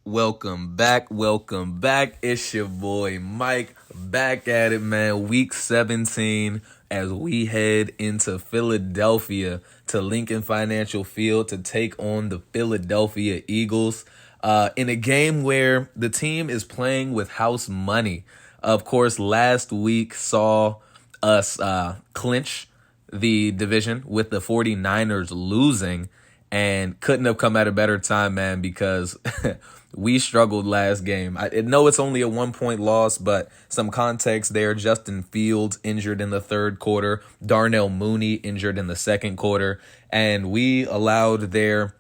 Welcome back. Welcome back. It's your boy Mike back at it, man. Week 17 as we head into Philadelphia to Lincoln Financial Field to take on the Philadelphia Eagles in a game where the team is playing with house money. Of course, last week saw us clinch the division with the 49ers losing and couldn't have come at a better time, man, because we struggled last game. I know it's only a 1 point loss, but some context there. Justin Fields injured in the third quarter. Darnell Mooney injured in the second quarter. And we allowed their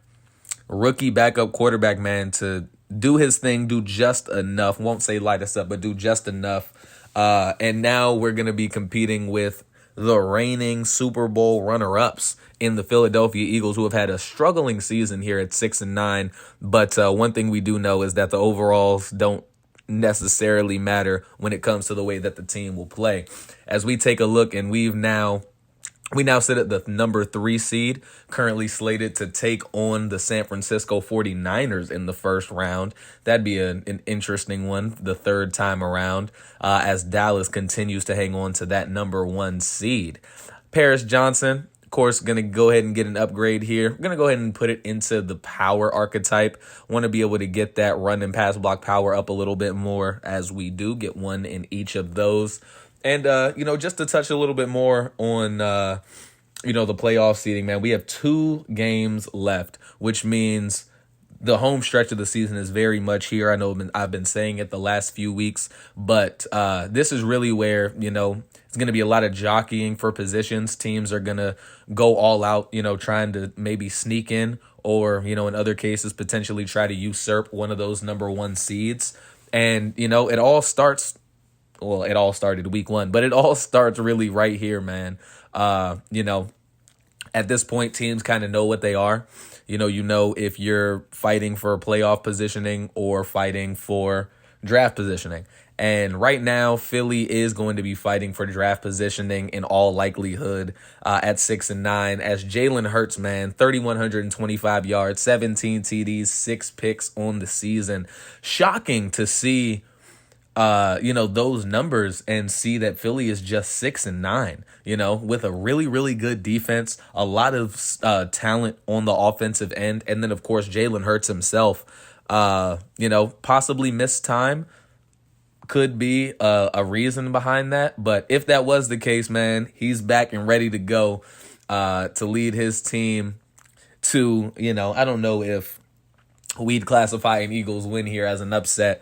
rookie backup quarterback, man, to do his thing, do just enough. Won't say light us up, but do just enough. And now we're going to be competing with the reigning Super Bowl runner-ups in the Philadelphia Eagles, who have had a struggling season here at 6-9. But one thing we do know is that the overalls don't necessarily matter when it comes to the way that the team will play. As we take a look, and we now sit at the number 3 seed, currently slated to take on the San Francisco 49ers in the first round. That'd be an interesting one the third time around, as Dallas continues to hang on to that number 1 seed. Paris Johnson, of course, going to go ahead and get an upgrade here. We're going to go ahead and put it into the power archetype. Want to be able to get that run and pass block power up a little bit more, as we do get one in each of those. And, just to touch a little bit more on, the playoff seeding, man, we have 2 games left, which means the home stretch of the season is very much here. I know I've been saying it the last few weeks, but this is really where, it's going to be a lot of jockeying for positions. Teams are going to go all out, trying to maybe sneak in or, in other cases, potentially try to usurp one of those number 1 seeds. And, it all starts. Well, it all started week 1, but it all starts really right here, man. At this point, teams kind of know what they are. If you're fighting for playoff positioning or fighting for draft positioning. And right now, Philly is going to be fighting for draft positioning in all likelihood at 6-9. As Jalen Hurts, man, 3,125 yards, 17 TDs, 6 picks on the season. Shocking to see those numbers and see that Philly is just 6-9, with a really, really good defense, a lot of talent on the offensive end. And then, of course, Jalen Hurts himself, possibly missed time could be a reason behind that. But if that was the case, man, he's back and ready to go to lead his team to, I don't know if we'd classify an Eagles win here as an upset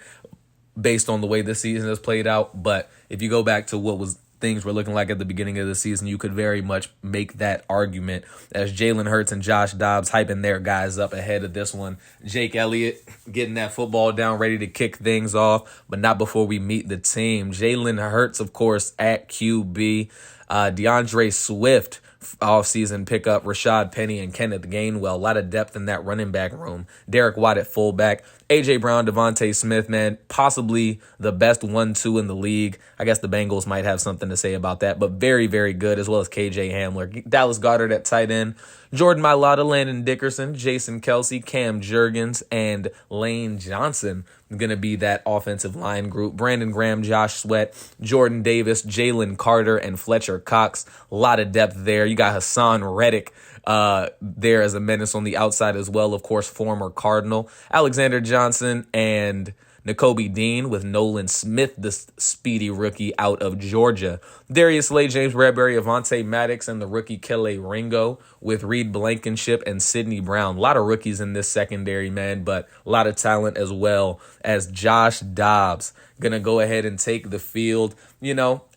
based on the way this season has played out. But if you go back to what things were looking like at the beginning of the season, you could very much make that argument, as Jalen Hurts and Josh Dobbs hyping their guys up ahead of this one. Jake Elliott getting that football down, ready to kick things off, but not before we meet the team. Jalen Hurts, of course, at QB. DeAndre Swift, offseason pickup, Rashad Penny and Kenneth Gainwell. A lot of depth in that running back room. Derek Watt at fullback. A.J. Brown, Devontae Smith, man, possibly the best 1-2 in the league. I guess the Bengals might have something to say about that, but very, very good, as well as K.J. Hamler. Dallas Goedert at tight end. Jordan Mailata, Landon Dickerson, Jason Kelsey, Cam Jurgens, and Lane Johnson going to be that offensive line group. Brandon Graham, Josh Sweat, Jordan Davis, Jalen Carter, and Fletcher Cox. A lot of depth there. You got Hassan Reddick there as a menace on the outside as well. Of course, former Cardinal. Alexander Johnson and Nakobe Dean with Nolan Smith, the speedy rookie out of Georgia. Darius Slay, James Bradbury, Avonte Maddox, and the rookie Kele Ringo with Reed Blankenship and Sidney Brown. A lot of rookies in this secondary, man, but a lot of talent as well, as Josh Dobbs going to go ahead and take the field.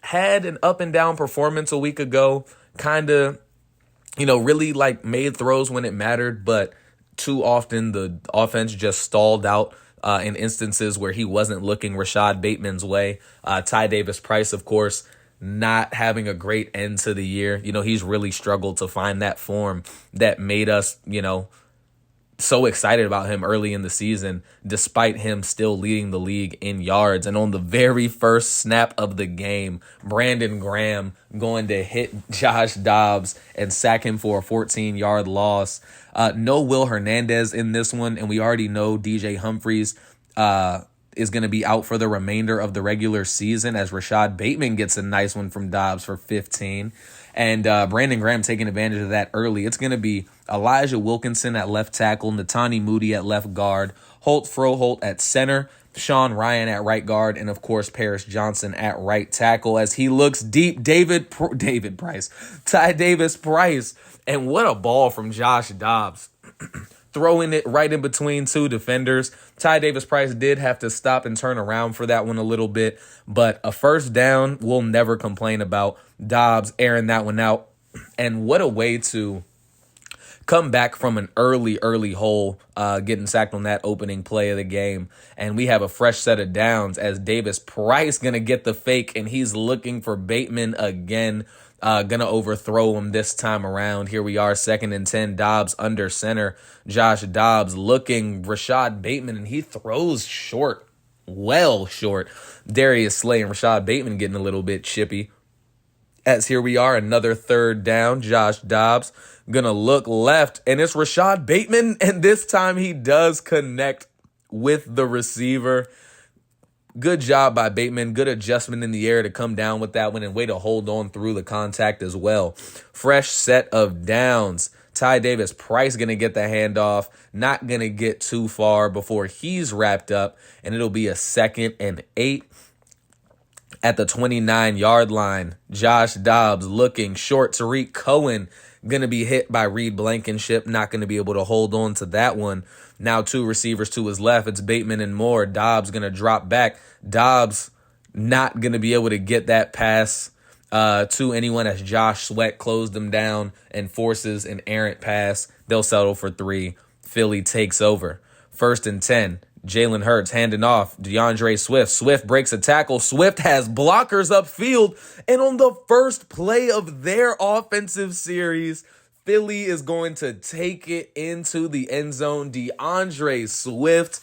Had an up and down performance a week ago, kind of, really made throws when it mattered, but too often the offense just stalled out in instances where he wasn't looking Rashad Bateman's way. Ty Davis-Price, of course, not having a great end to the year. He's really struggled to find that form that made us, so excited about him early in the season, despite him still leading the league in yards. And on the very first snap of the game, Brandon Graham going to hit Josh Dobbs and sack him for a 14-yard loss. No Will Hernandez in this one, and we already know DJ Humphries is going to be out for the remainder of the regular season, as Rashad Bateman gets a nice one from Dobbs for 15. And Brandon Graham taking advantage of that early. It's going to be Elijah Wilkinson at left tackle, Natani Moody at left guard, Holt Froholt at center, Sean Ryan at right guard, and of course Paris Johnson at right tackle as he looks deep. Ty Davis Price. And what a ball from Josh Dobbs. Throwing it right in between two defenders. Ty Davis Price did have to stop and turn around for that one a little bit, but a first down we'll never complain about. Dobbs airing that one out. And what a way to come back from an early hole, getting sacked on that opening play of the game. And we have a fresh set of downs as Davis Price going to get the fake, and he's looking for Bateman again. Gonna overthrow him this time around. Here we are, 2nd and 10. Dobbs under center. Josh Dobbs looking Rashad Bateman, and he throws short, well short. Darius Slay and Rashad Bateman getting a little bit chippy. As here we are, another 3rd down. Josh Dobbs gonna look left, and it's Rashad Bateman, and this time he does connect with the receiver. Good job by Bateman. Good adjustment in the air to come down with that one and way to hold on through the contact as well. Fresh set of downs. Ty Davis Price going to get the handoff. Not going to get too far before he's wrapped up. And it'll be a 2nd and 8 at the 29-yard line. Josh Dobbs looking short. Tariq Cohen going to be hit by Reed Blankenship. Not going to be able to hold on to that one. Now 2 receivers to his left. It's Bateman and Moore. Dobbs going to drop back. Dobbs not going to be able to get that pass to anyone as Josh Sweat closed them down and forces an errant pass. They'll settle for 3. Philly takes over. 1st and 10. Jalen Hurts handing off. DeAndre Swift. Swift breaks a tackle. Swift has blockers upfield. And on the first play of their offensive series, Philly is going to take it into the end zone. DeAndre Swift,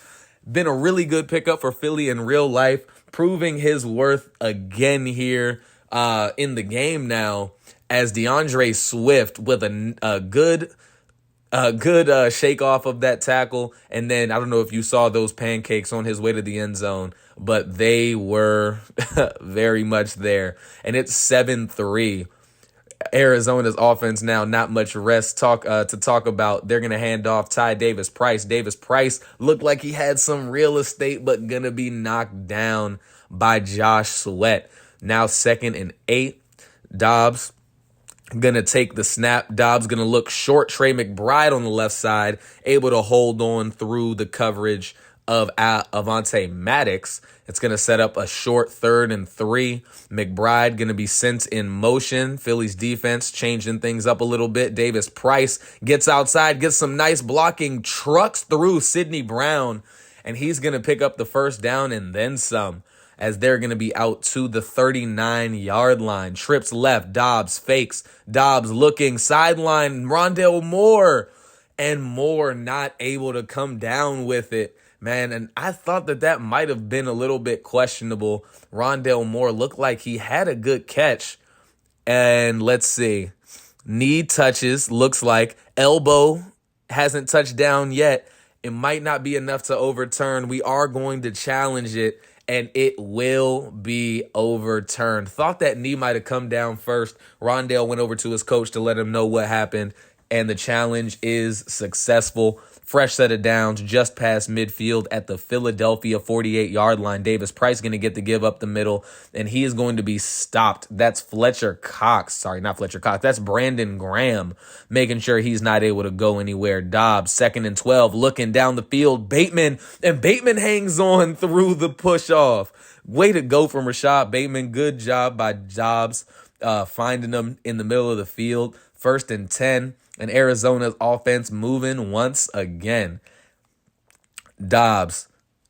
been a really good pickup for Philly in real life, proving his worth again here in the game now, as DeAndre Swift with a good shake off of that tackle. And then I don't know if you saw those pancakes on his way to the end zone, but they were very much there. And it's 7-3. Arizona's offense now, not much rest to talk about. They're going to hand off Ty Davis Price. Davis Price looked like he had some real estate, but going to be knocked down by Josh Sweat. Now 2nd and 8. Dobbs going to take the snap. Dobbs going to look short. Trey McBride on the left side, able to hold on through the coverage of Avonte Maddox. It's going to set up a short 3rd and 3. McBride going to be sent in motion. Philly's defense changing things up a little bit. Davis Price gets outside, gets some nice blocking, trucks through Sidney Brown, and he's going to pick up the first down and then some, as they're going to be out to the 39-yard line. Trips left. Dobbs fakes. Dobbs looking sideline. Rondale Moore, and Moore not able to come down with it. Man, and I thought that might have been a little bit questionable. Rondale Moore looked like he had a good catch. And let's see. Knee touches, looks like. Elbow hasn't touched down yet. It might not be enough to overturn. We are going to challenge it, and it will be overturned. Thought that knee might have come down first. Rondale went over to his coach to let him know what happened, and the challenge is successful. Fresh set of downs just past midfield at the Philadelphia 48-yard line. Davis Price going to get the give up the middle, and he is going to be stopped. That's Fletcher Cox. Sorry, not Fletcher Cox. That's Brandon Graham, making sure he's not able to go anywhere. Dobbs, 2nd and 12, looking down the field. Bateman hangs on through the push-off. Way to go from Rashad Bateman. Good job by Dobbs finding him in the middle of the field. 1st and 10. And Arizona's offense moving once again. Dobbs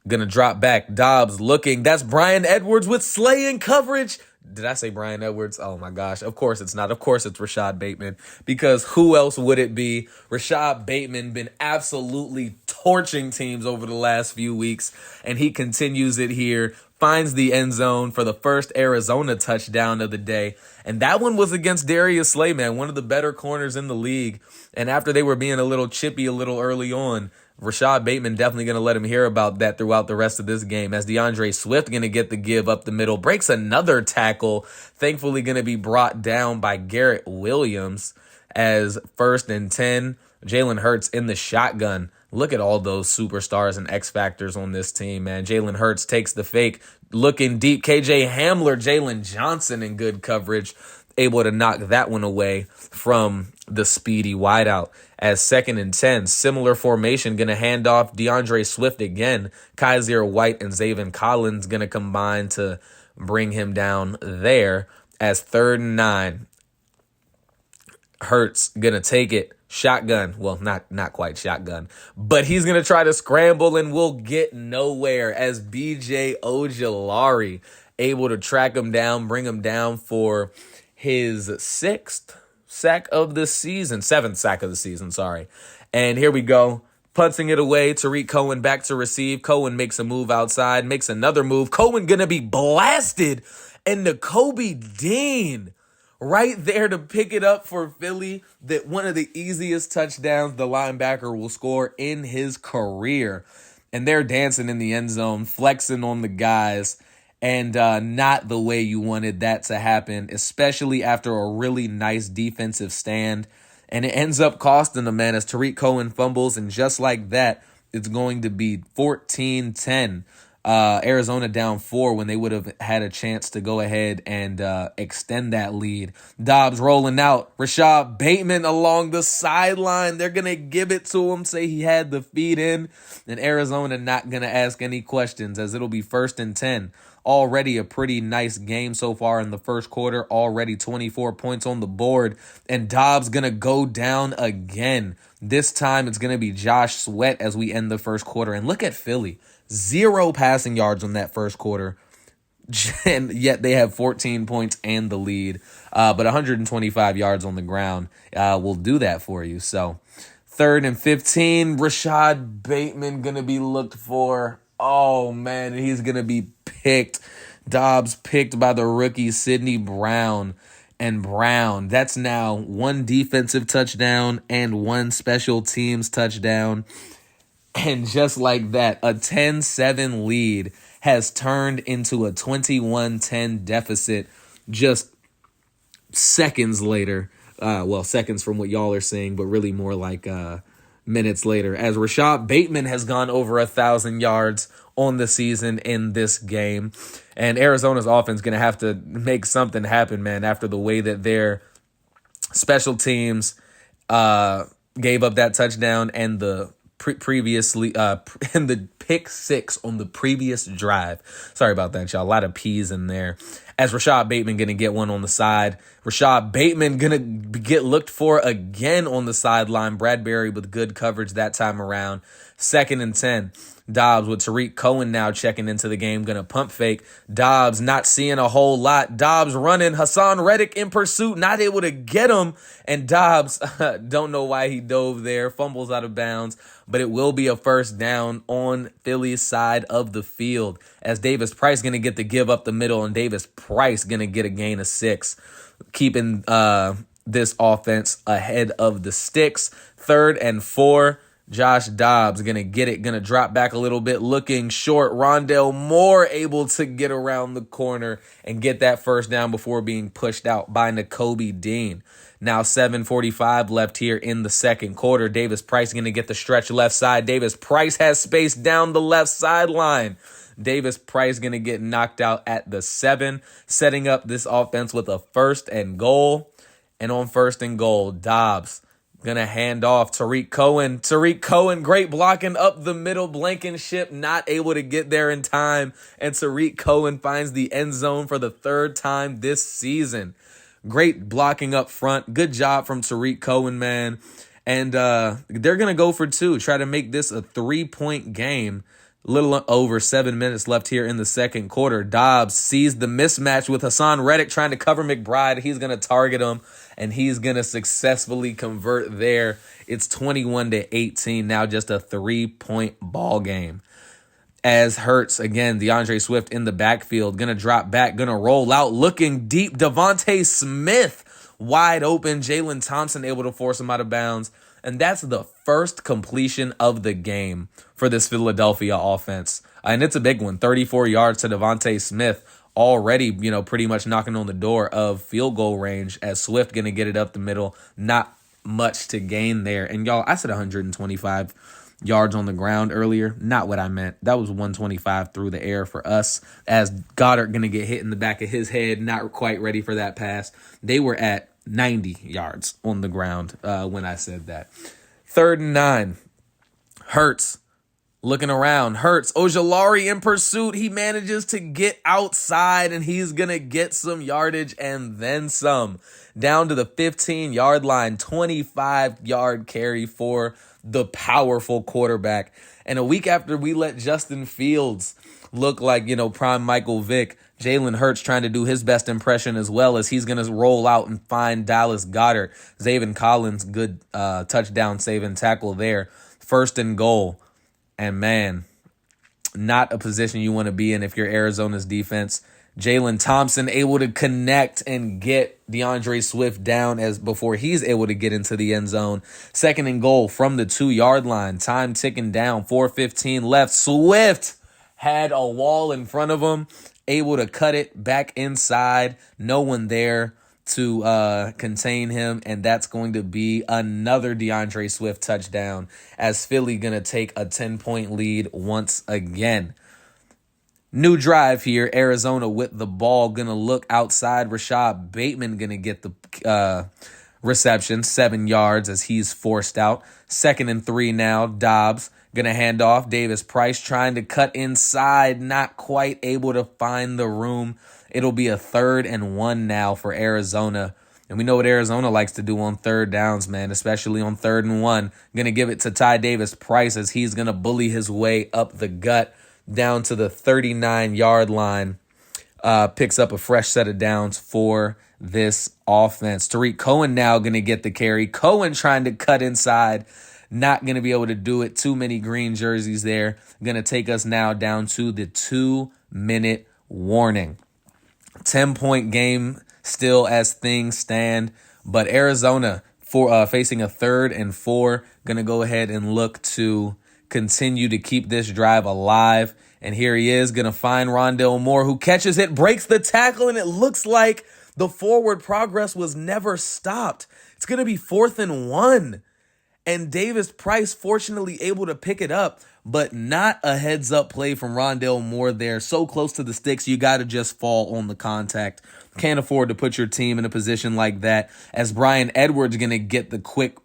going to drop back. Dobbs looking. That's Brian Edwards with Slay in coverage. Did I say Brian Edwards? Oh my gosh. Of course it's not. Of course it's Rashad Bateman, because who else would it be? Rashad Bateman been absolutely torching teams over the last few weeks, and he continues it here. Finds the end zone for the first Arizona touchdown of the day. And that one was against Darius Slay, man, one of the better corners in the league. And after they were being a little chippy a little early on, Rashad Bateman definitely going to let him hear about that throughout the rest of this game, as DeAndre Swift going to get the give up the middle, breaks another tackle, thankfully going to be brought down by Garrett Williams, as 1st and 10. Jalen Hurts in the shotgun. Look at all those superstars and X factors on this team, man. Jalen Hurts takes the fake, looking deep. KJ Hamler, Jalen Johnson in good coverage, able to knock that one away from the speedy wideout. As 2nd and 10, similar formation, going to hand off DeAndre Swift again. Kaiser White and Zaven Collins going to combine to bring him down there. As 3rd and 9, Hurts going to take it. Shotgun. Well, not quite shotgun, but he's going to try to scramble and will get nowhere, as BJ Ojulari able to track him down, bring him down for his 6th sack of the season, 7th sack of the season, sorry. And here we go. Punting it away. Tariq Cohen back to receive. Cohen makes a move outside, makes another move. Cohen going to be blasted. And Nakobe Dean right there to pick it up for Philly. That one of the easiest touchdowns the linebacker will score in his career. And they're dancing in the end zone, flexing on the guys. And not the way you wanted that to happen, especially after a really nice defensive stand. And it ends up costing them, man, as Tariq Cohen fumbles. And just like that, it's going to be 14-10. Arizona down 4 when they would have had a chance to go ahead and extend that lead. Dobbs rolling out. Rashad Bateman along the sideline. They're going to give it to him, say he had the feet in. And Arizona not going to ask any questions, as it'll be 1st and 10. Already a pretty nice game so far in the first quarter. Already 24 points on the board. And Dobbs going to go down again. This time it's going to be Josh Sweat as we end the first quarter. And look at Philly. 0 passing yards on that first quarter. And yet they have 14 points and the lead. But 125 yards on the ground will do that for you. So 3rd and 15. Rashad Bateman going to be looked for. Oh, man, he's going to be picked. Dobbs picked by the rookie Sidney Brown. And Brown, that's now 1 defensive touchdown and 1 special teams touchdown. And just like that, a 10-7 lead has turned into a 21-10 deficit just seconds later. Seconds from what y'all are saying, but really more like minutes later, as Rashad Bateman has gone over 1,000 yards on the season in this game. And Arizona's offense going to have to make something happen, man, after the way that their special teams gave up that touchdown and the previously and the pick 6 on the previous drive. Sorry about that, y'all. A lot of P's in there. As Rashad Bateman going to get one on the side. Rashad Bateman going to get looked for again on the sideline. Bradbury with good coverage that time around. 2nd and 10. Dobbs with Tariq Cohen now checking into the game. Going to pump fake. Dobbs not seeing a whole lot. Dobbs running. Hassan Reddick in pursuit. Not able to get him. And Dobbs, don't know why he dove there. Fumbles out of bounds. But it will be a first down on Philly's side of the field, as Davis Price going to get the give up the middle, and Davis Price going to get a gain of 6, keeping this offense ahead of the sticks. 3rd and 4. Josh Dobbs going to get it, going to drop back a little bit, looking short. Rondale Moore able to get around the corner and get that first down before being pushed out by Nakobe Dean. Now 7:45 left here in the second quarter. Davis Price going to get the stretch left side. Davis Price has space down the left sideline. Davis Price going to get knocked out at the 7, setting up this offense with a 1st and goal. And on 1st and goal, Dobbs going to hand off Tariq Cohen. Tariq Cohen, great blocking up the middle. Blankenship not able to get there in time. And Tariq Cohen finds the end zone for the 3rd time this season. Great blocking up front. Good job from Tariq Cohen, man. And they're going to go for 2. Try to make this a 3-point game. Little over 7 minutes left here in the second quarter. Dobbs sees the mismatch with Hassan Reddick trying to cover McBride. He's going to target him, and he's going to successfully convert there. It's 21-18, now just a 3-point ball game. As Hurts, again, DeAndre Swift in the backfield, going to drop back, going to roll out, looking deep. Devontae Smith wide open. Jalen Thompson able to force him out of bounds. And that's the first completion of the game for this Philadelphia offense. And it's a big one, 34 yards to Devontae Smith, already, pretty much knocking on the door of field goal range as Swift going to get it up the middle. Not much to gain there. And y'all, I said 125 yards on the ground earlier. Not what I meant. That was 125 through the air for us, as Goddard going to get hit in the back of his head, not quite ready for that pass. They were at 90 yards on the ground when I said that. 3rd and 9. Hurts looking around. Hurts. Ojulari in pursuit. He manages to get outside, and he's going to get some yardage and then some. Down to the 15-yard line. 25-yard carry for the powerful quarterback. And a week after we let Justin Fields look like, prime Michael Vick, Jalen Hurts trying to do his best impression as well, as he's going to roll out and find Dallas Goedert. Zaven Collins, good touchdown save and tackle there. 1st and goal. And man, not a position you want to be in if you're Arizona's defense. Jalen Thompson able to connect and get DeAndre Swift down as before he's able to get into the end zone. 2nd and goal from the 2-yard line. Time ticking down. 4:15 left. Swift had a wall in front of him, able to cut it back inside. No one there to contain him, and that's going to be another DeAndre Swift touchdown, as Philly going to take a 10-point lead once again. New drive here. Arizona with the ball. Going to look outside. Rashad Bateman going to get the reception. 7 yards as he's forced out. 2nd and 3 now. Dobbs going to hand off. Davis Price trying to cut inside. Not quite able to find the room. It'll be a 3rd and 1 now for Arizona. And we know what Arizona likes to do on 3rd downs, man, especially on 3rd and 1. Going to give it to Ty Davis Price as he's going to bully his way up the gut down to the 39-yard line. Picks up a fresh set of downs for this offense. Tariq Cohen now going to get the carry. Cohen trying to cut inside. Not going to be able to do it. Too many green jerseys there. Going to take us now down to the 2-minute warning. 10-point game still as things stand. But Arizona for facing a 3rd and 4. Going to go ahead and look to continue to keep this drive alive. And here he is going to find Rondale Moore, who catches it, breaks the tackle, and it looks like the forward progress was never stopped. It's going to be 4th and 1. And Davis Price fortunately able to pick it up, but not a heads-up play from Rondale Moore there. So close to the sticks, you got to just fall on the contact. Can't afford to put your team in a position like that, as Brian Edwards going to get the quick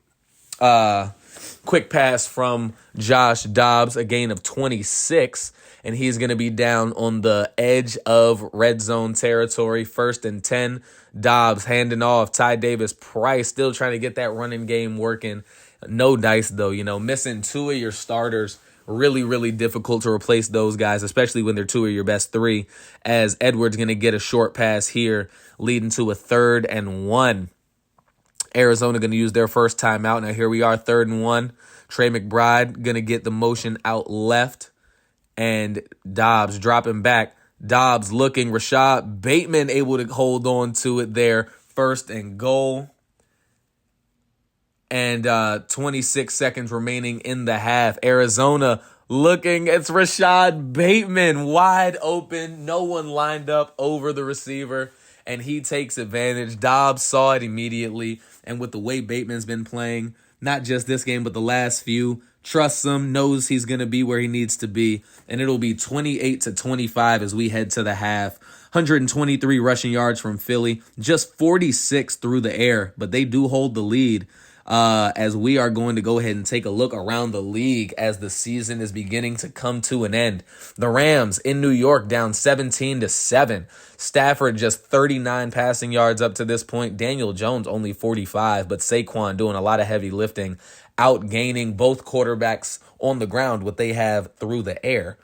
pass from Josh Dobbs, a gain of 26, and he's going to be down on the edge of red zone territory. 1st and 10. Dobbs handing off. Ty Davis Price still trying to get that running game working. No dice, though. Missing 2 of your starters. Really, really difficult to replace those guys, especially when they're 2 of your best 3, as Edwards going to get a short pass here, leading to a 3rd and 1. Arizona going to use their first timeout. Now here we are, 3rd and 1. Trey McBride going to get the motion out left, and Dobbs dropping back. Dobbs looking. Rashad Bateman able to hold on to it there. 1st and goal. And 26 seconds remaining in the half. Arizona looking. It's Rashad Bateman wide open. No one lined up over the receiver, and he takes advantage. Dobbs saw it immediately, and with the way Bateman's been playing, not just this game but the last few, trusts him, knows he's going to be where he needs to be, and it'll be 28-25 as we head to the half. 123 rushing yards from Philly, just 46 through the air, but they do hold the lead. As we are going to go ahead and take a look around the league as the season is beginning to come to an end. The Rams in New York down 17-7. Stafford just 39 passing yards up to this point. Daniel Jones only 45, but Saquon doing a lot of heavy lifting, outgaining both quarterbacks on the ground, what they have through the air.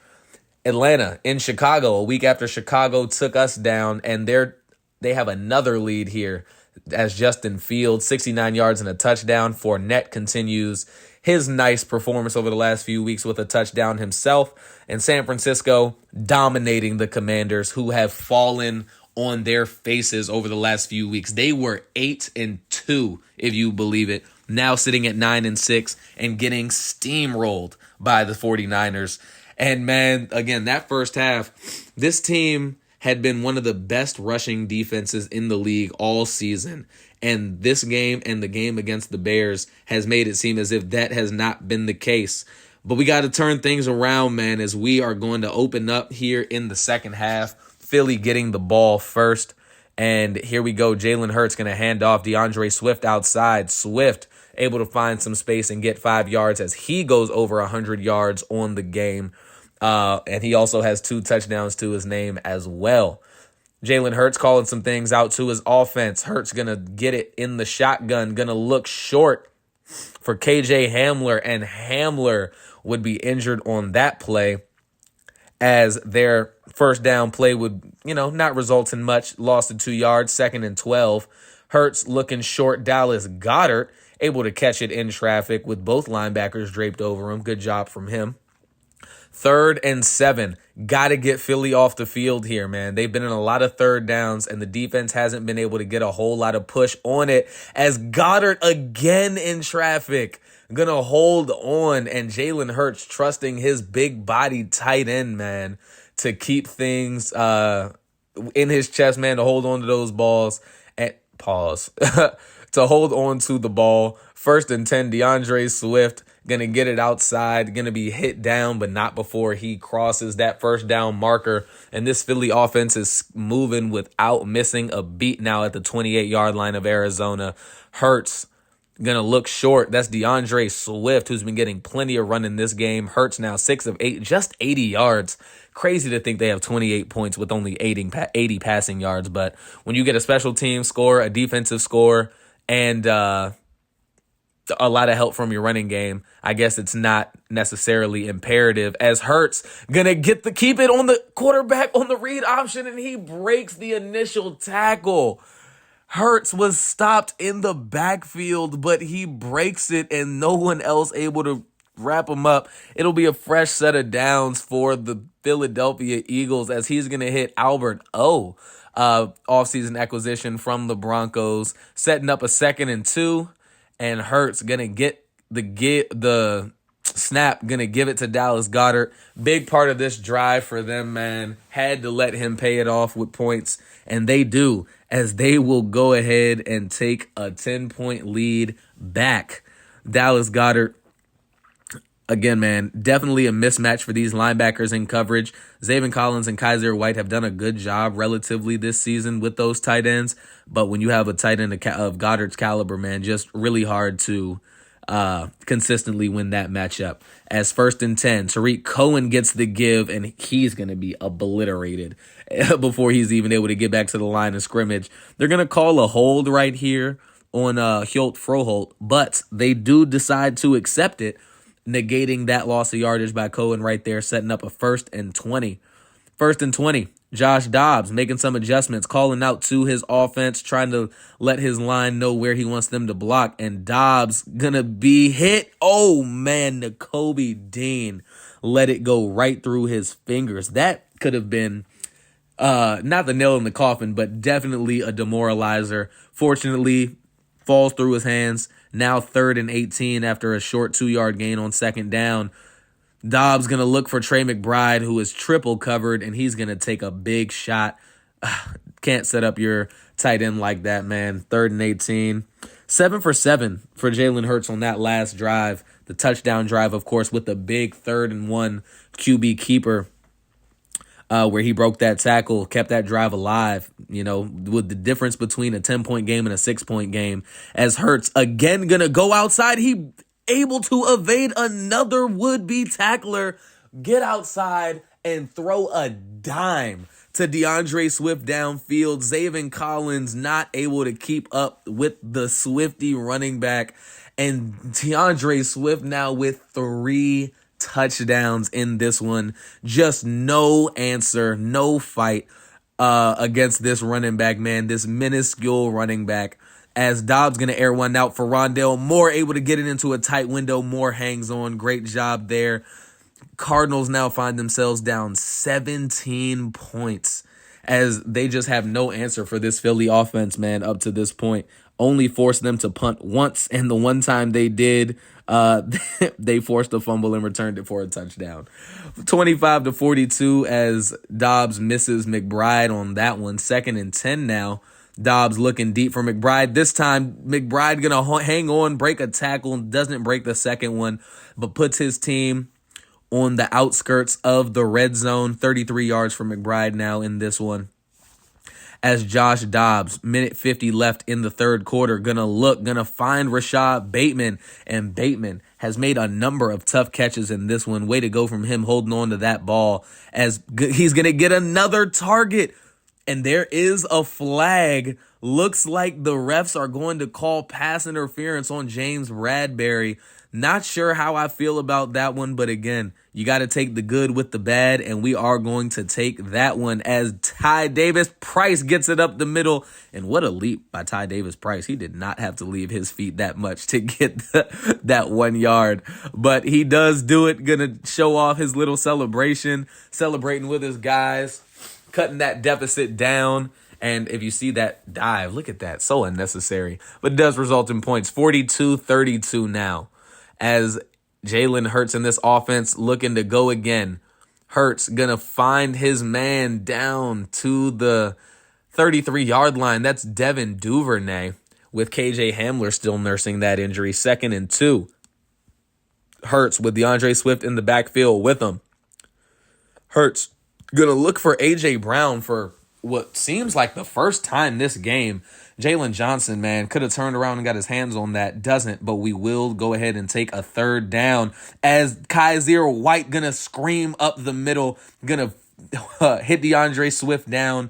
Atlanta in Chicago, a week after Chicago took us down, and they have another lead here as Justin Fields, 69 yards and a touchdown. Fournette continues his nice performance over the last few weeks with a touchdown himself. And San Francisco dominating the Commanders, who have fallen on their faces over the last few weeks. They were 8-2, if you believe it, now sitting at 9-6 and getting steamrolled by the 49ers. And man, again, that first half, this team had been one of the best rushing defenses in the league all season. And this game and the game against the Bears has made it seem as if that has not been the case. But we got to turn things around, man, as we are going to open up here in the second half. Philly getting the ball first. And here we go. Jalen Hurts going to hand off DeAndre Swift outside. Swift able to find some space and get 5 yards as he goes over 100 yards on the game. And he also has 2 touchdowns to his name as well. Jalen Hurts calling some things out to his offense. Hurts going to get it in the shotgun, going to look short for KJ Hamler, and Hamler would be injured on that play as their first down play would, not result in much. Lost to 2 yards, 2nd and 12. Hurts looking short. Dallas Goedert able to catch it in traffic with both linebackers draped over him. Good job from him. 3rd and 7. Got to get Philly off the field here, man. They've been in a lot of third downs, and the defense hasn't been able to get a whole lot of push on it as Goddard again in traffic. Going to hold on, and Jalen Hurts trusting his big body tight end, man, to keep things in his chest, man, to hold on to those balls. And pause. To hold on to the ball. 1st and 10, DeAndre Swift going to get it outside, going to be hit down, but not before he crosses that first down marker. And this Philly offense is moving without missing a beat now at the 28-yard line of Arizona. Hurts going to look short. That's DeAndre Swift, who's been getting plenty of run in this game. Hurts now 6 of 8, just 80 yards. Crazy to think they have 28 points with only 80 passing yards. But when you get a special team score, a defensive score, and a lot of help from your running game, I guess it's not necessarily imperative, as Hurts gonna keep it on the quarterback on the read option, and he breaks the initial tackle. Hurts was stopped in the backfield, but he breaks it and no one else able to wrap him up. It'll be a fresh set of downs for the Philadelphia Eagles as he's gonna hit Albert O, offseason acquisition from the Broncos, setting up a 2nd and 2. And Hurts gonna get the snap, gonna give it to Dallas Goedert. Big part of this drive for them, man. Had to let him pay it off with points, and they do, as they will go ahead and take a 10-point lead back. Dallas Goedert, again, man, definitely a mismatch for these linebackers in coverage. Zaven Collins and Kaiser White have done a good job relatively this season with those tight ends. But when you have a tight end of Goddard's caliber, man, just really hard to consistently win that matchup. As 1st and 10, Tariq Cohen gets the give, and he's going to be obliterated before he's even able to get back to the line of scrimmage. They're going to call a hold right here on Hult Froholt, but they do decide to accept it, negating that loss of yardage by Cohen right there, setting up a 1st and 20. 1st and 20. Josh Dobbs making some adjustments, calling out to his offense, trying to let his line know where he wants them to block. And Dobbs gonna be hit. Oh, man, Nakobe Dean let it go right through his fingers. That could have been not the nail in the coffin, but definitely a demoralizer. Fortunately, falls through his hands. Now 3rd and 18 after a short 2-yard gain on 2nd down. Dobbs going to look for Trey McBride, who is triple covered, and he's going to take a big shot. Can't set up your tight end like that, man. 3rd and 18. 7 for 7 for Jalen Hurts on that last drive. The touchdown drive, of course, with the big 3rd and 1 QB keeper where he broke that tackle, kept that drive alive, with the difference between a 10-point game and a 6-point game. As Hurts again going to go outside, he able to evade another would-be tackler, get outside, and throw a dime to DeAndre Swift downfield. Zaven Collins not able to keep up with the Swifty running back. And DeAndre Swift now with 3 touchdowns in this one. Just no answer, no fight against this running back, man. This minuscule running back. As Dobbs going to air one out for Rondale Moore, able to get it into a tight window. Moore hangs on. Great job there. Cardinals now find themselves down 17 points as they just have no answer for this Philly offense, man, up to this point. Only forced them to punt once, and the one time they did, they forced a fumble and returned it for a touchdown. 25-42 as Dobbs misses McBride on that one. 2nd and 10 now. Dobbs looking deep for McBride. This time, McBride going to hang on, break a tackle, doesn't break the second one, but puts his team on the outskirts of the red zone. 33 yards for McBride now in this one. As Josh Dobbs, minute 50 left in the third quarter, gonna find Rashad Bateman. And Bateman has made a number of tough catches in this one. Way to go from him holding on to that ball as he's gonna get another target. And there is a flag. Looks like the refs are going to call pass interference on James Bradberry. Not sure how I feel about that one, but again, you got to take the good with the bad, and we are going to take that one as Ty Davis Price gets it up the middle. And what a leap by Ty Davis Price. He did not have to leave his feet that much to get that 1 yard, but he does do it. Gonna show off his little celebration, celebrating with his guys, cutting that deficit down. And if you see that dive, look at that. So unnecessary. But it does result in points. 42-32 now. As Jalen Hurts in this offense looking to go again. Hurts going to find his man down to the 33-yard line. That's Devin Duvernay with KJ Hamler still nursing that injury. 2nd and 2. Hurts with DeAndre Swift in the backfield with him. Hurts going to look for A.J. Brown for what seems like the first time this game. Jalen Johnson, man, could have turned around and got his hands on that. Doesn't, but we will go ahead and take a 3rd down as Kaiser White going to scream up the middle, going to hit DeAndre Swift down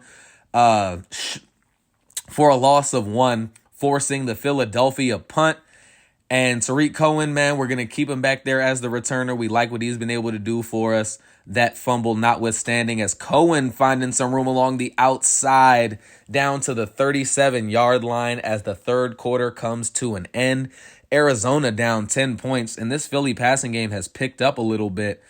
for a loss of 1, forcing the Philadelphia punt. And Tariq Cohen, man, we're going to keep him back there as the returner. We like what he's been able to do for us. That fumble notwithstanding, as Cohen finding some room along the outside down to the 37-yard line as the third quarter comes to an end. Arizona down 10 points, and this Philly passing game has picked up a little bit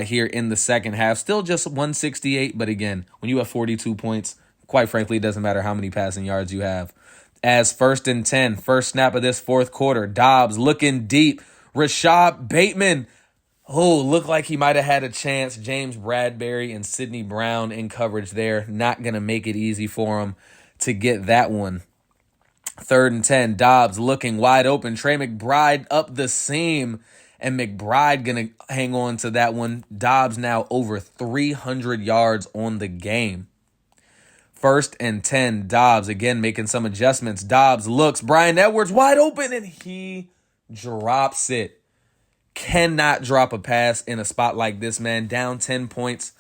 here in the second half. Still just 168, but again, when you have 42 points, quite frankly, it doesn't matter how many passing yards you have. As 1st and 10, first snap of this fourth quarter, Dobbs looking deep. Rashad Bateman, looked like he might have had a chance. James Bradberry and Sidney Brown in coverage there. Not going to make it easy for him to get that one. 3rd and 10, Dobbs looking wide open. Trey McBride up the seam, and McBride going to hang on to that one. Dobbs now over 300 yards on the game. 1st and 10, Dobbs again making some adjustments. Dobbs looks, Bryan Edwards wide open, and he drops it. Cannot drop a pass in a spot like this, man. Down 10 points.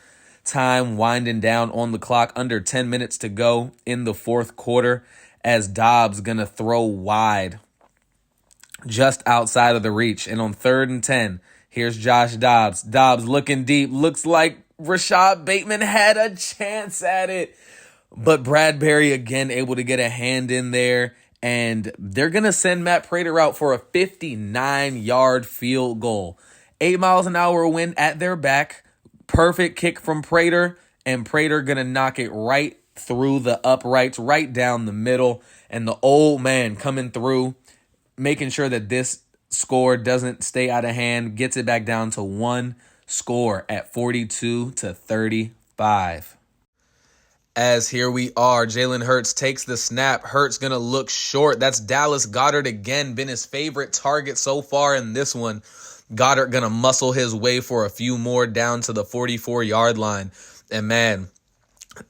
Time winding down on the clock. Under 10 minutes to go in the fourth quarter as Dobbs going to throw wide just outside of the reach. And on 3rd and 10, here's Josh Dobbs. Dobbs looking deep. Looks like Rashad Bateman had a chance at it. But Bradberry again able to get a hand in there. And they're going to send Matt Prater out for a 59-yard field goal. 8 miles an hour wind at their back. Perfect kick from Prater. And Prater going to knock it right through the uprights, right down the middle. And the old man coming through, making sure that this score doesn't stay out of hand. Gets it back down to 1 score at 42-35. As here we are, Jalen Hurts takes the snap. Hurts going to look short. That's Dallas Goedert again, been his favorite target so far in this one. Goddard going to muscle his way for a few more down to the 44-yard line. And man,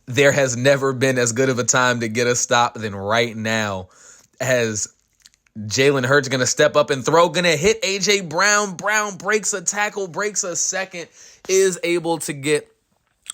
there has never been as good of a time to get a stop than right now. As Jalen Hurts going to step up and throw, going to hit A.J. Brown. Brown breaks a tackle, breaks a second, is able to get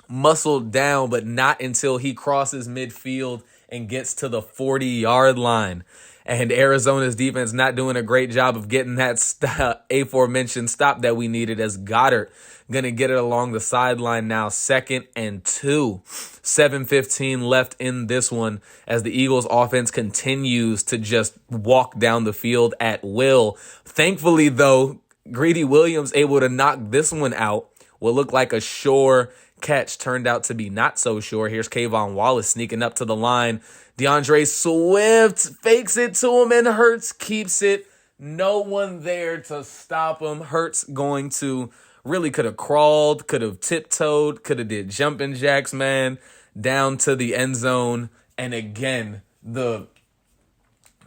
muscled down, but not until he crosses midfield and gets to the 40-yard line. And Arizona's defense not doing a great job of getting that aforementioned stop that we needed, as Goddard going to get it along the sideline now, 2nd and 2. 7:15 left in this one as the Eagles offense continues to just walk down the field at will. Thankfully, though, Greedy Williams able to knock this one out. What looked like a sure catch turned out to be not so sure. Here's Kayvon Wallace sneaking up to the line. DeAndre Swift fakes it to him, and Hurts keeps it. No one there to stop him. Hurts going to really could have crawled, could have tiptoed, could have did jumping jacks, man, down to the end zone. And again, the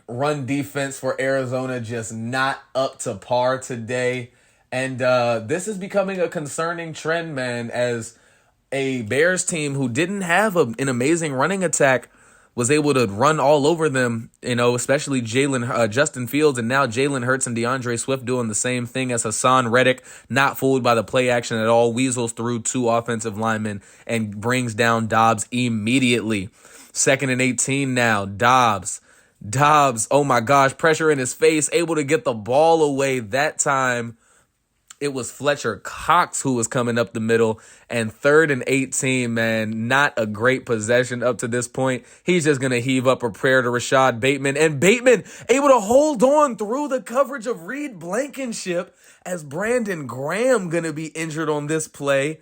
run defense for Arizona just not up to par today. And this is becoming a concerning trend, man, as a Bears team who didn't have an amazing running attack was able to run all over them, especially Justin Fields, and now Jalen Hurts and DeAndre Swift doing the same thing as Hassan Reddick, not fooled by the play action at all, weasels through 2 offensive linemen and brings down Dobbs immediately. 2nd and 18 now, Dobbs, oh my gosh, pressure in his face, able to get the ball away that time. It was Fletcher Cox who was coming up the middle. And 3rd and 18, man, not a great possession up to this point. He's just going to heave up a prayer to Rashad Bateman. And Bateman able to hold on through the coverage of Reed Blankenship, as Brandon Graham going to be injured on this play.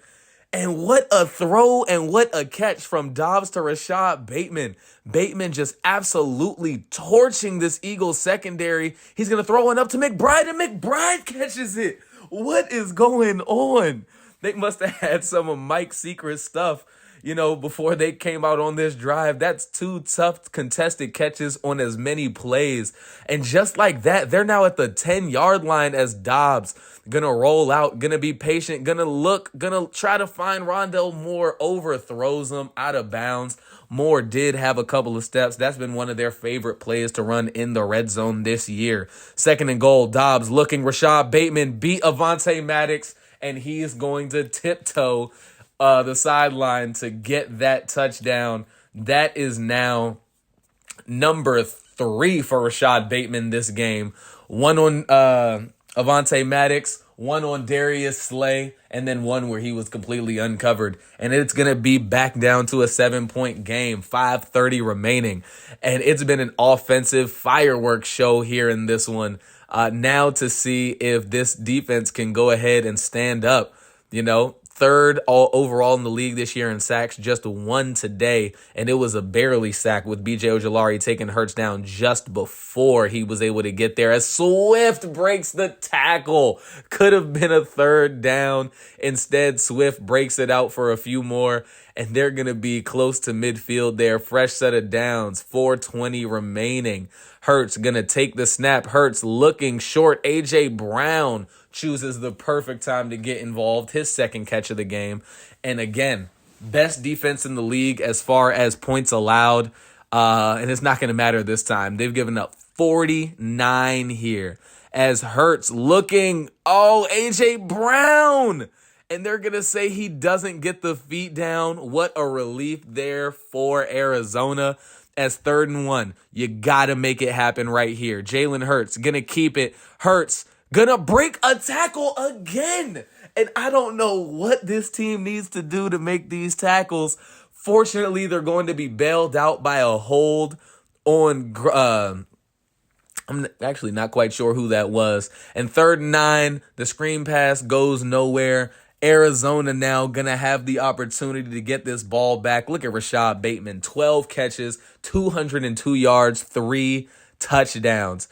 And what a throw and what a catch from Dobbs to Rashad Bateman. Bateman just absolutely torching this Eagles secondary. He's going to throw one up to McBride, and McBride catches it. What is going on? They must have had some of Mike's secret stuff, before they came out on this drive. That's 2 tough contested catches on as many plays. And just like that, they're now at the 10-yard line as Dobbs gonna roll out, gonna be patient, gonna try to find Rondale Moore, overthrows him out of bounds. Moore did have a couple of steps. That's been one of their favorite plays to run in the red zone this year. 2nd and goal, Dobbs looking. Rashad Bateman beat Avonte Maddox, and he is going to tiptoe the sideline to get that touchdown. That is now number 3 for Rashad Bateman this game. 1 on Avonte Maddox, 1 on Darius Slay, and then 1 where he was completely uncovered. And it's going to be back down to a 7-point game, 5:30 remaining. And it's been an offensive fireworks show here in this one. Now to see if this defense can go ahead and stand up, 3rd overall in the league this year in sacks, just 1 today, and it was a barely sack with B.J. Ojulari taking Hurts down just before he was able to get there as Swift breaks the tackle. Could have been a 3rd down. Instead, Swift breaks it out for a few more, and they're going to be close to midfield there. Fresh set of downs, 4:20 remaining. Hurts going to take the snap. Hurts looking short. A.J. Brown chooses the perfect time to get involved. His 2nd catch of the game. And again, best defense in the league as far as points allowed. And it's not going to matter this time. They've given up 49 here. As Hurts looking, A.J. Brown. And they're going to say he doesn't get the feet down. What a relief there for Arizona. As 3rd and 1, you got to make it happen right here. Jalen Hurts going to keep it. Hurts gonna break a tackle again. And I don't know what this team needs to do to make these tackles. Fortunately, they're going to be bailed out by a hold on, I'm actually not quite sure who that was. And 3rd and 9, the screen pass goes nowhere. Arizona now going to have the opportunity to get this ball back. Look at Rashad Bateman, 12 catches, 202 yards, 3 touchdowns.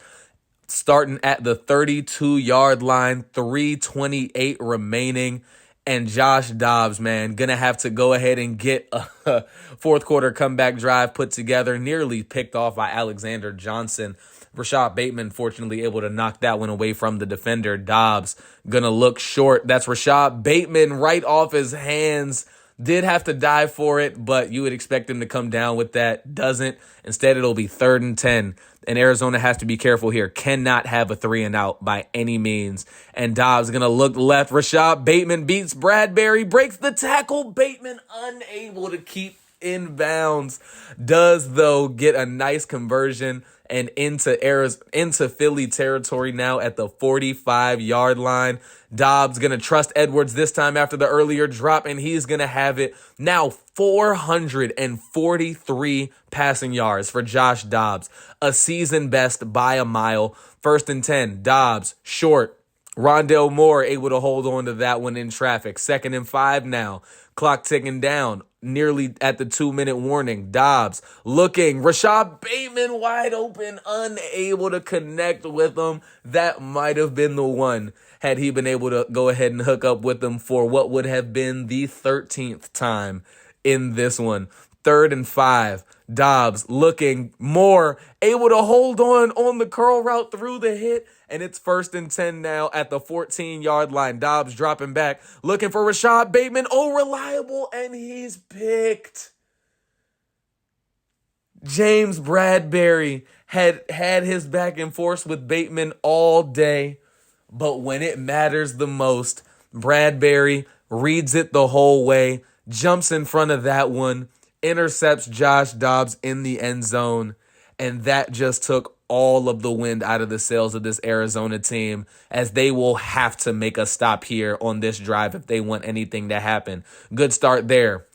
Starting at the 32-yard line, 3:28 remaining. And Josh Dobbs, man, going to have to go ahead and get a 4th quarter comeback drive put together, nearly picked off by Alexander Johnson. Rashad Bateman, fortunately, able to knock that one away from the defender. Dobbs going to look short. That's Rashad Bateman right off his hands. Did have to dive for it, but you would expect him to come down with that. Doesn't. Instead, it'll be 3rd and 10. And Arizona has to be careful here. Cannot have a 3-and-out by any means. And Dobbs going to look left. Rashad Bateman beats Bradbury, breaks the tackle. Bateman unable to keep inbounds. Does, though, get a nice conversion and into Philly territory now at the 45-yard line. Dobbs going to trust Edwards this time after the earlier drop, and he's going to have it. Now 443 passing yards for Josh Dobbs, a season best by a mile. 1st and 10, Dobbs, short. Rondale Moore able to hold on to that one in traffic. 2nd and 5 now. Clock ticking down. Nearly at the 2-minute warning. Dobbs looking. Rashad Bateman wide open. Unable to connect with him. That might have been the one had he been able to go ahead and hook up with them for what would have been the 13th time in this one. 3rd and 5. Dobbs looking. Moore able to hold on the curl route through the hit. And it's 1st and 10 now at the 14-yard line. Dobbs dropping back, looking for Rashad Bateman. Oh, reliable, and he's picked. James Bradberry had his back and forth with Bateman all day. But when it matters the most, Bradberry reads it the whole way, jumps in front of that one, intercepts Josh Dobbs in the end zone, and that just took all of the wind out of the sails of this Arizona team, as they will have to make a stop here on this drive if they want anything to happen. Good start there.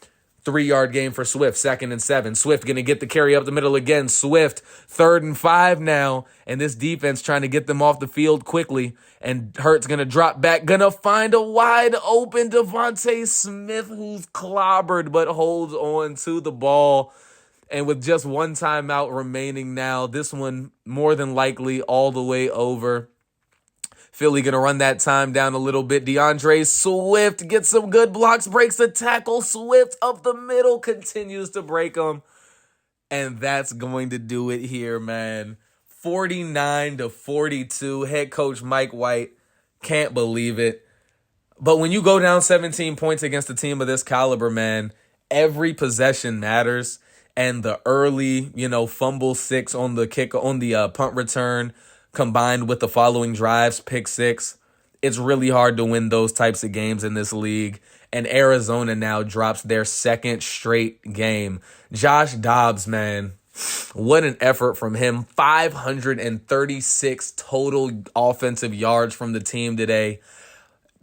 3-yard gain for Swift, 2nd and 7. Swift going to get the carry up the middle again. Swift, 3rd and 5 now, and this defense trying to get them off the field quickly. And Hurts going to drop back, going to find a wide open Devontae Smith, who's clobbered but holds on to the ball. And with just one timeout remaining now, this one more than likely all the way over. Philly going to run that time down a little bit. DeAndre Swift gets some good blocks, breaks a tackle. Swift up the middle, continues to break them. And that's going to do it here, man. 49-42. Head coach Mike White can't believe it. But when you go down 17 points against a team of this caliber, man, every possession matters. And the early, fumble 6 on the punt return, combined with the following drives, pick 6, it's really hard to win those types of games in this league. And Arizona now drops their 2nd straight game. Josh Dobbs, man, what an effort from him. 536 total offensive yards from the team today.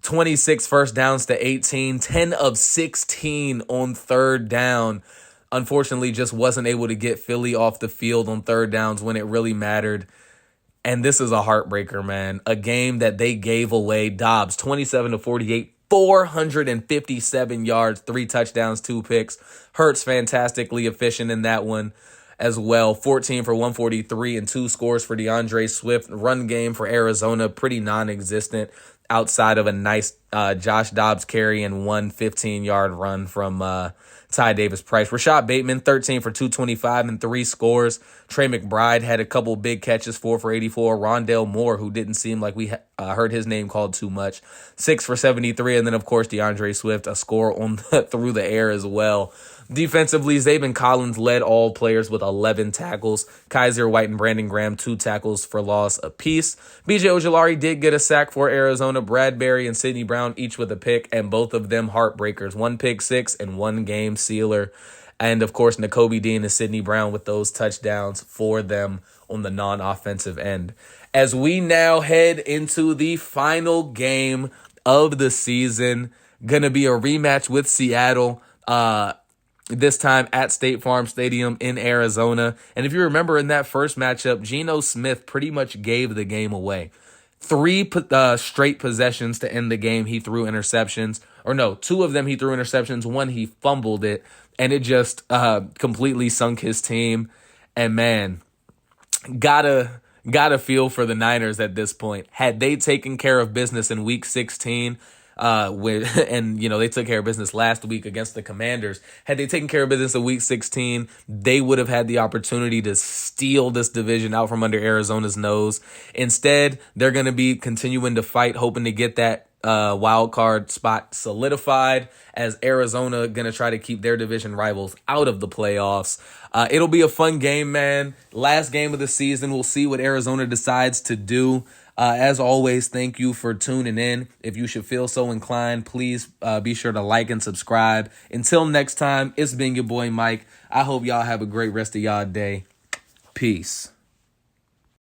26 first downs to 18, 10 of 16 on 3rd down. Unfortunately, just wasn't able to get Philly off the field on 3rd downs when it really mattered. And this is a heartbreaker, man. A game that they gave away. Dobbs, 27-48, 457 yards, 3 touchdowns, 2 picks. Hurts fantastically efficient in that one as well. 14 for 143 and 2 scores for DeAndre Swift. Run game for Arizona, pretty non-existent outside of a nice Josh Dobbs carry and 1 15-yard run from Ty Davis-Price. Rashad Bateman, 13 for 225 and 3 scores. Trey McBride had a couple big catches, 4 for 84. Rondale Moore, who didn't seem like we heard his name called too much, 6 for 73. And then, of course, DeAndre Swift, a score on through the air as well. Defensively, Zaven Collins led all players with 11 tackles. Kaiser White and Brandon Graham, 2 tackles for loss apiece. B.J. Ojulari did get a sack for Arizona. Bradberry and Sidney Brown each with a pick, and both of them heartbreakers. 1 pick 6 and 1 game sealer. And, of course, Nakobe Dean and Sidney Brown with those touchdowns for them on the non-offensive end. As we now head into the final game of the season, going to be a rematch with Seattle. This time at State Farm Stadium in Arizona. And if you remember in that first matchup, Geno Smith pretty much gave the game away. 3 straight possessions to end the game, he threw interceptions. Or no, 2 of them he threw interceptions. 1 he fumbled it. And it just completely sunk his team. And man, gotta feel for the Niners at this point. Had they taken care of business in Week 16, they took care of business last week against the Commanders. Had they taken care of business in Week 16, they would have had the opportunity to steal this division out from under Arizona's nose. Instead, they're going to be continuing to fight, hoping to get that wild card spot solidified, as Arizona going to try to keep their division rivals out of the playoffs. It'll be a fun game, man. Last game of the season. We'll see what Arizona decides to do. As always, thank you for tuning in. If you should feel so inclined, please be sure to like and subscribe. Until next time, it's been your boy Mike. I hope y'all have a great rest of y'all day. Peace.